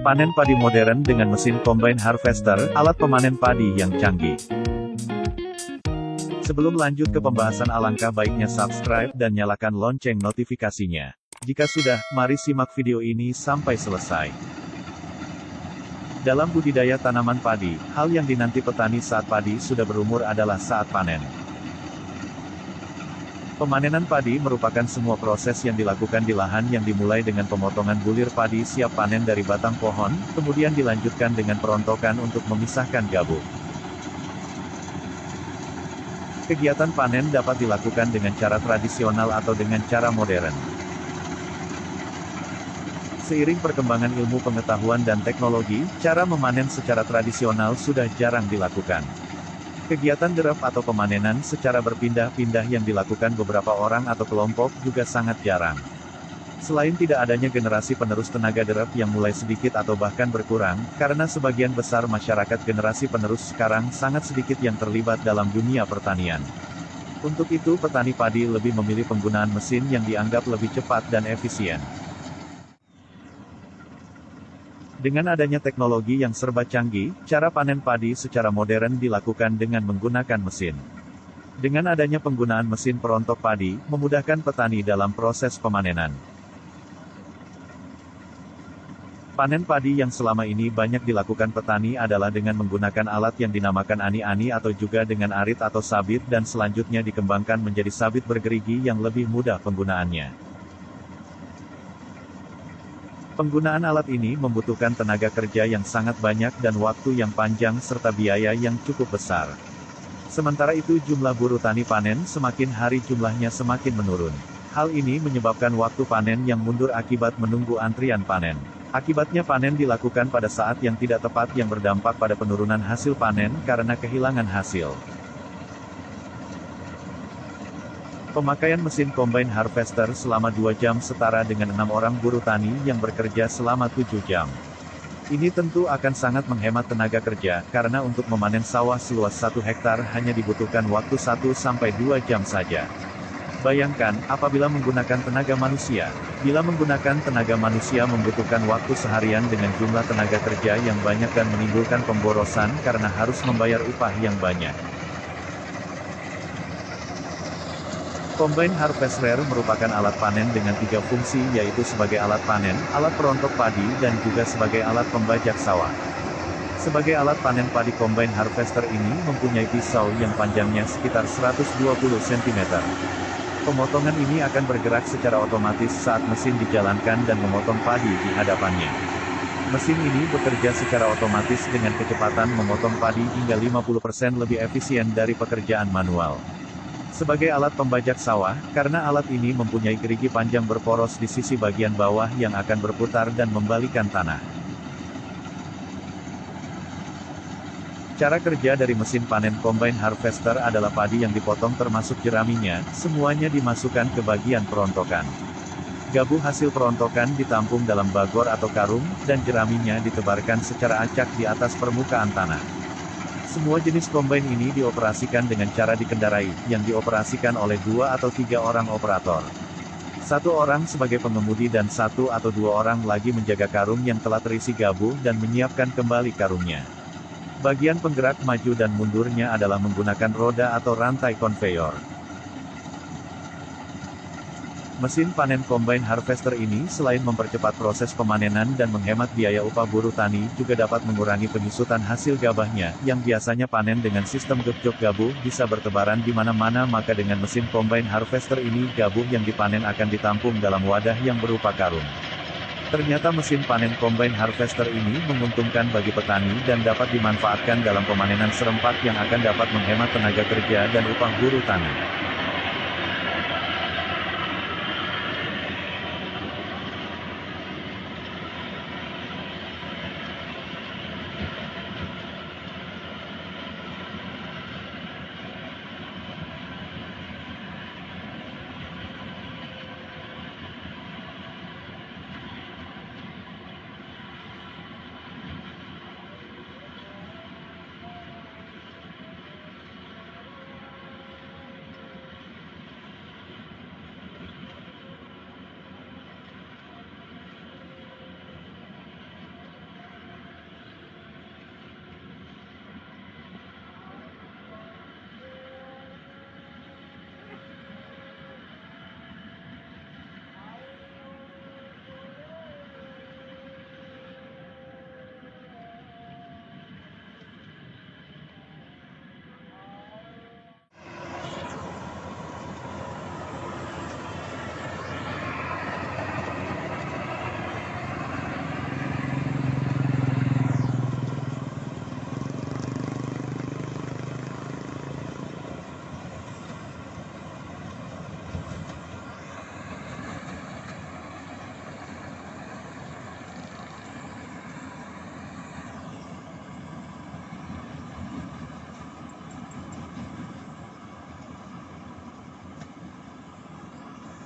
Panen padi modern dengan mesin combine harvester, alat pemanen padi yang canggih. Sebelum lanjut ke pembahasan, alangkah baiknya subscribe dan nyalakan lonceng notifikasinya. Jika sudah, mari simak video ini sampai selesai. Dalam budidaya tanaman padi, hal yang dinanti petani saat padi sudah berumur adalah saat panen. Pemanenan padi merupakan semua proses yang dilakukan di lahan yang dimulai dengan pemotongan bulir padi siap panen dari batang pohon, kemudian dilanjutkan dengan perontokan untuk memisahkan gabus. Kegiatan panen dapat dilakukan dengan cara tradisional atau dengan cara modern. Seiring perkembangan ilmu pengetahuan dan teknologi, cara memanen secara tradisional sudah jarang dilakukan. Kegiatan derep atau pemanenan secara berpindah-pindah yang dilakukan beberapa orang atau kelompok juga sangat jarang. Selain tidak adanya generasi penerus tenaga derep yang mulai sedikit atau bahkan berkurang, karena sebagian besar masyarakat generasi penerus sekarang sangat sedikit yang terlibat dalam dunia pertanian. Untuk itu petani padi lebih memilih penggunaan mesin yang dianggap lebih cepat dan efisien. Dengan adanya teknologi yang serba canggih, cara panen padi secara modern dilakukan dengan menggunakan mesin. Dengan adanya penggunaan mesin perontok padi, memudahkan petani dalam proses pemanenan. Panen padi yang selama ini banyak dilakukan petani adalah dengan menggunakan alat yang dinamakan ani-ani atau juga dengan arit atau sabit dan selanjutnya dikembangkan menjadi sabit bergerigi yang lebih mudah penggunaannya. Penggunaan alat ini membutuhkan tenaga kerja yang sangat banyak dan waktu yang panjang serta biaya yang cukup besar. Sementara itu jumlah buruh tani panen semakin hari jumlahnya semakin menurun. Hal ini menyebabkan waktu panen yang mundur akibat menunggu antrian panen. Akibatnya panen dilakukan pada saat yang tidak tepat yang berdampak pada penurunan hasil panen karena kehilangan hasil. Pemakaian mesin combine harvester selama 2 jam setara dengan 6 orang buruh tani yang bekerja selama 7 jam. Ini tentu akan sangat menghemat tenaga kerja, karena untuk memanen sawah seluas 1 hektar hanya dibutuhkan waktu 1-2 jam saja. Bayangkan, apabila menggunakan tenaga manusia. Bila menggunakan tenaga manusia membutuhkan waktu seharian dengan jumlah tenaga kerja yang banyak dan menimbulkan pemborosan karena harus membayar upah yang banyak. Combine harvester merupakan alat panen dengan 3 fungsi yaitu sebagai alat panen, alat perontok padi dan juga sebagai alat pembajak sawah. Sebagai alat panen padi combine harvester ini mempunyai pisau yang panjangnya sekitar 120 cm. Pemotongan ini akan bergerak secara otomatis saat mesin dijalankan dan memotong padi di hadapannya. Mesin ini bekerja secara otomatis dengan kecepatan memotong padi hingga 50% lebih efisien dari pekerjaan manual. Sebagai alat pembajak sawah, karena alat ini mempunyai gerigi panjang berporos di sisi bagian bawah yang akan berputar dan membalikan tanah. Cara kerja dari mesin panen combine harvester adalah padi yang dipotong termasuk jeraminya, semuanya dimasukkan ke bagian perontokan. Gabus hasil perontokan ditampung dalam bagor atau karung, dan jeraminya ditebarkan secara acak di atas permukaan tanah. Semua jenis combine ini dioperasikan dengan cara dikendarai, yang dioperasikan oleh 2 atau 3 orang operator. 1 orang sebagai pengemudi dan 1 atau 2 orang lagi menjaga karung yang telah terisi gabus dan menyiapkan kembali karungnya. Bagian penggerak maju dan mundurnya adalah menggunakan roda atau rantai konveyor. Mesin panen combine harvester ini selain mempercepat proses pemanenan dan menghemat biaya upah buruh tani juga dapat mengurangi penyusutan hasil gabahnya, yang biasanya panen dengan sistem gep-jok gabus bisa bertebaran di mana-mana maka dengan mesin combine harvester ini gabus yang dipanen akan ditampung dalam wadah yang berupa karung. Ternyata mesin panen combine harvester ini menguntungkan bagi petani dan dapat dimanfaatkan dalam pemanenan serempak yang akan dapat menghemat tenaga kerja dan upah buruh tani.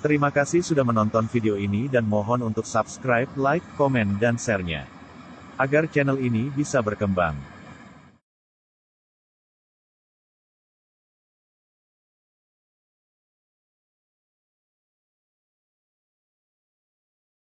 Terima kasih sudah menonton video ini dan mohon untuk subscribe, like, komen dan share-nya. Agar channel ini bisa berkembang.